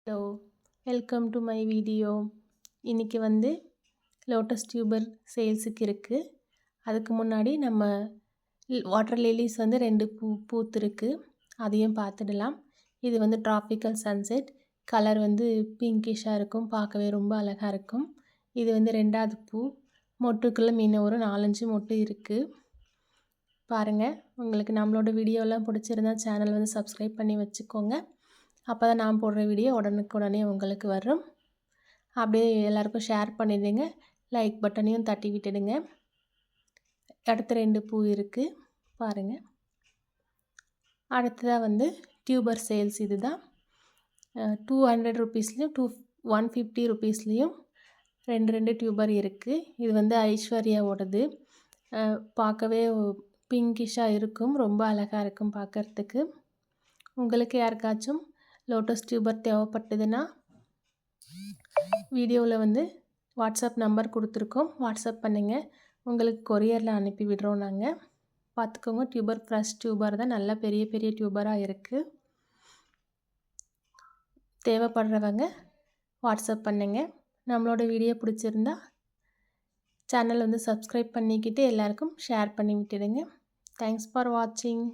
Hello, welcome to my video. இன்றைக்கி வந்து lotus tuber சேல்ஸுக்கு இருக்குது. அதுக்கு முன்னாடி நம்ம வாட்டர் லில்லிஸ் வந்து 2 பூத்துருக்கு, அதையும் பார்த்துடலாம். இது வந்து ட்ராபிக்கல் சன்செட். கலர் வந்து பிங்கிஷாக இருக்கும், பார்க்கவே ரொம்ப அழகாக இருக்கும். இது வந்து 2வது பூ. மொட்டுக்குள்ளே இன்னும் ஒரு 4-5 மொட்டு இருக்குது. பாருங்கள், உங்களுக்கு நம்மளோட வீடியோலாம் பிடிச்சிருந்தா சேனல் வந்து சப்ஸ்கிரைப் பண்ணி வச்சுக்கோங்க. அப்போ தான் நான் போடுற வீடியோ உடனுக்குடனே உங்களுக்கு வரும். அப்படியே எல்லாருக்கும் ஷேர் பண்ணிடுங்க, லைக் பட்டனையும் தட்டி விட்டுடுங்க. அடுத்த 2 பூ இருக்குது பாருங்கள். அடுத்ததாக வந்து டியூபர் சேல்ஸ். இது தான் 200 ருபீஸ்லேயும் 150 ருபீஸ்லேயும் 2 டியூபர் இருக்குது. இது வந்து ஐஸ்வர்யாவோடது. பார்க்கவே பிங்கிஷாக இருக்கும், ரொம்ப அழகாக இருக்கும் பார்க்குறதுக்கு. உங்களுக்கு யாருக்காச்சும் லோட்டஸ் டியூபர் தேவைப்பட்டதுன்னா வீடியோவில் வந்து வாட்ஸ்அப் நம்பர் கொடுத்துருக்கோம், வாட்ஸ்அப் பண்ணுங்கள். உங்களுக்கு கொரியரில் அனுப்பி விடுறோம் நாங்கள். பார்த்துக்கோங்க, டியூபர் ஃப்ரெஷ் டியூபர் தான், நல்லா பெரிய பெரிய டியூபராக இருக்குது. தேவைப்படுறவங்க வாட்ஸ்அப் பண்ணுங்கள். நம்மளோட வீடியோ பிடிச்சிருந்தா சேனல் வந்து சப்ஸ்கிரைப் பண்ணிக்கிட்டு எல்லாருக்கும் ஷேர் பண்ணி விட்டுடுங்க. தேங்க்ஸ் ஃபார் வாட்சிங்.